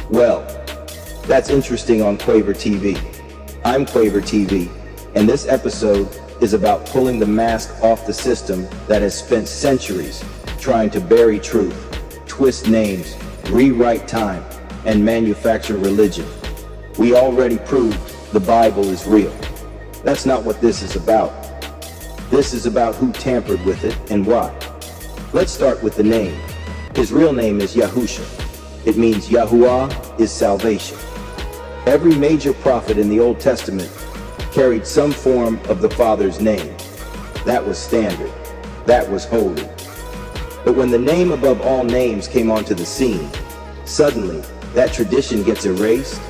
Well, that's interesting on Quavertv. I'm Quavertv, and this episode is about pulling the mask off the system that has spent centuries trying to bury truth, twist names, rewrite time, and manufacture religion. We already proved the Bible is real. That's not what this is about. This is about who tampered with it and why. Let's start with the name. His real name is Yahusha. It means Yahuwah is salvation. Every major prophet in the Old Testament carried some form of the Father's name. That was standard. That was holy. But when the name above all names came onto the scene, suddenly that tradition gets erased.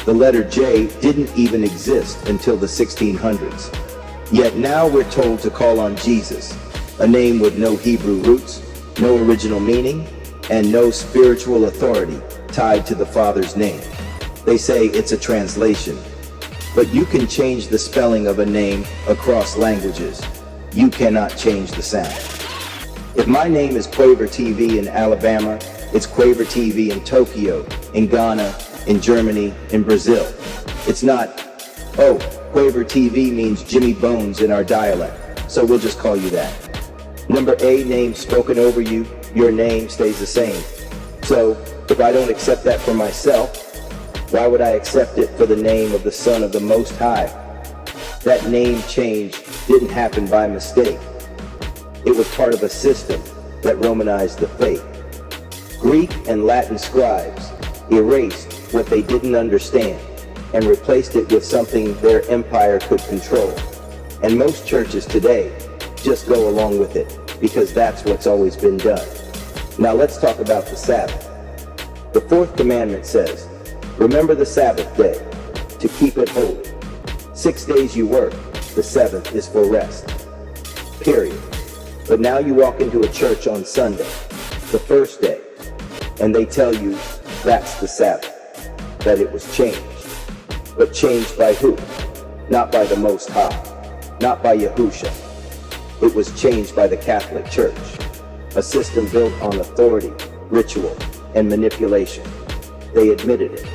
The letter J didn't even exist until the 1600s. Yet now we're told to call on Jesus, a name with no Hebrew roots, no original meaning, and no spiritual authority tied to the Father's name. They say it's a translation, but you can change the spelling of a name across languages. You cannot change the sound. If my name is Quavertv in Alabama, it's Quavertv in Tokyo, in Ghana, in Germany, in Brazil. It's not, oh, Quavertv means Jimmy Bones in our dialect, so we'll just call you that. Number A name spoken over you, your name stays the same. So, if I don't accept that for myself, why would I accept it for the name of the Son of the Most High? That name change didn't happen by mistake. It was part of a system that Romanized the faith. Greek and Latin scribes erased what they didn't understand and replaced it with something their empire could control. And most churches today just go along with it because that's what's always been done. Now let's talk about the Sabbath. The fourth commandment says, remember the Sabbath day to keep it holy. 6 days you work, the seventh is for rest. Period. But now you walk into a church on Sunday, the first day, and they tell you that's the Sabbath, that it was changed. But changed by who? Not by the Most High, not by Yahusha. It was changed by the Catholic Church, a system built on authority, ritual, and manipulation. They admitted it.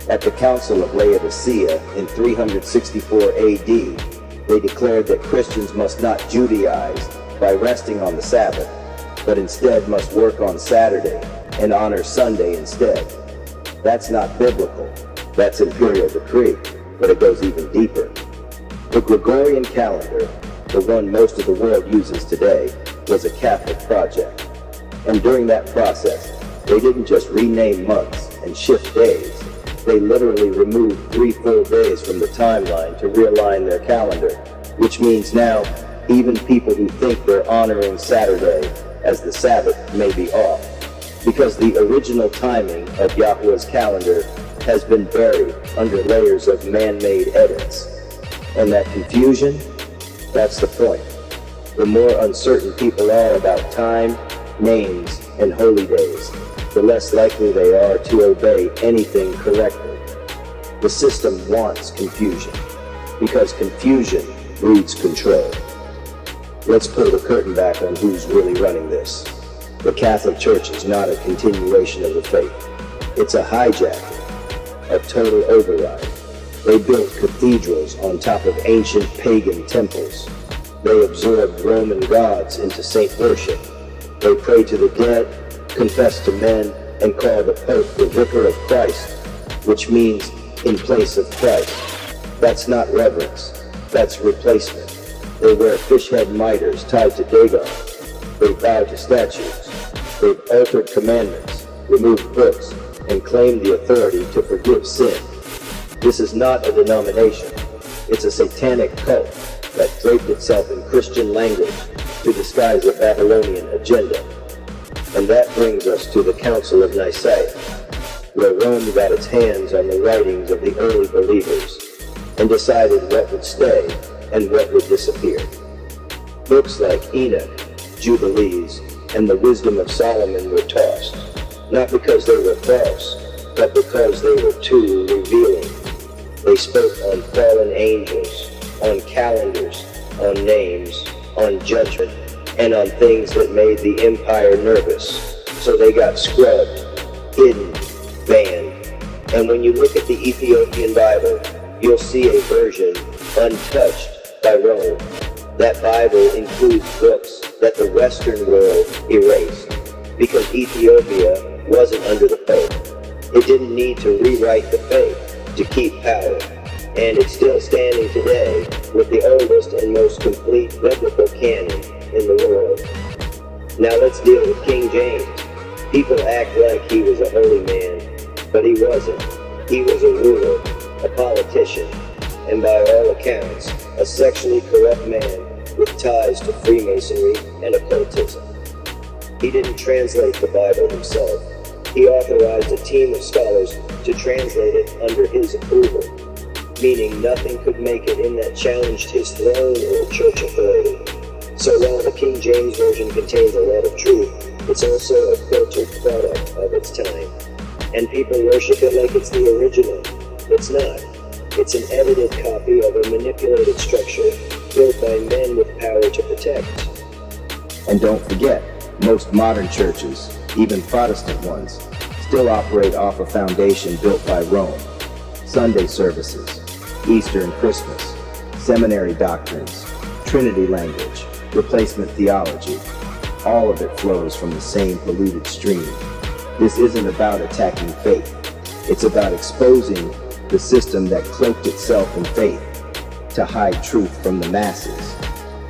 At the Council of Laodicea in 364 AD, they declared that Christians must not Judaize by resting on the Sabbath, but instead must work on Saturday and honor Sunday instead. That's not biblical. That's imperial decree, but it goes even deeper. The Gregorian calendar, the one most of the world uses today, was a Catholic project. And during that process, they didn't just rename months and shift days. They literally removed 3 full days from the timeline to realign their calendar, which means now even people who think they're honoring Saturday as the Sabbath may be off, because the original timing of Yahweh's calendar has been buried under layers of man-made edits. And that confusion, that's the point. The more uncertain people are about time, names, and holy days, the less likely they are to obey anything correctly. The system wants confusion, because confusion breeds control. Let's pull the curtain back on who's really running this. The Catholic Church is not a continuation of the faith. It's a hijacking, a total override. They built cathedrals on top of ancient pagan temples. They absorbed Roman gods into saint worship. They pray to the dead, confess to men, and call the Pope the Vicar of Christ, which means in place of Christ. That's not reverence, that's replacement. They wear fish-head miters tied to Dagon. They bow to statues. They've altered commandments, removed books, and claimed the authority to forgive sin. This is not a denomination. It's a satanic cult that draped itself in Christian language to disguise a Babylonian agenda. And that brings us to the Council of Nicaea, where Rome got its hands on the writings of the early believers and decided what would stay and what would disappear. Books like Enoch, Jubilees, and the Wisdom of Solomon were tossed, not because they were false, but because they were too revealing. They spoke on fallen angels, on calendars, on names, on judgment, and on things that made the empire nervous. So they got scrubbed, hidden, banned. And when you look at the Ethiopian Bible, you'll see a version untouched by Rome. That Bible includes books that the Western world erased, because Ethiopia wasn't under the Pope. It didn't need to rewrite the faith to keep power, and it's still standing today with the oldest and most complete biblical canon in the world. Now let's deal with King James. People act like he was a holy man, but he wasn't. He was a ruler, a politician, and by all accounts, a sexually corrupt man with ties to Freemasonry and occultism. He didn't translate the Bible himself. He authorized a team of scholars to translate it under his approval, meaning nothing could make it in that challenged his throne or church authority. So while the King James Version contains a lot of truth, it's also a filtered product of its time. And people worship it like it's the original. It's not. It's an edited copy of a manipulated structure built by men with power to protect. And don't forget, most modern churches, even Protestant ones, still operate off a foundation built by Rome. Sunday services, Easter and Christmas, seminary doctrines, Trinity language, replacement theology. All of it flows from the same polluted stream. This isn't about attacking faith. It's about exposing the system that cloaked itself in faith to hide truth from the masses.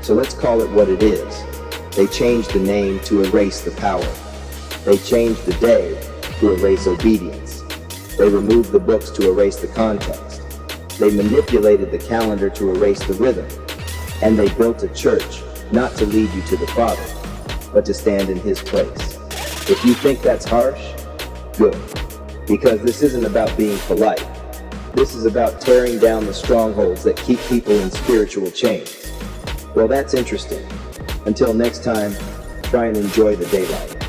So let's call it what it is. They changed the name to erase the power. They changed the day to erase obedience. They removed the books to erase the context. They manipulated the calendar to erase the rhythm. And they built a church not to lead you to the Father, but to stand in His place. If you think that's harsh, good. Because this isn't about being polite. This is about tearing down the strongholds that keep people in spiritual chains. Well, that's interesting. Until next time, try and enjoy the daylight.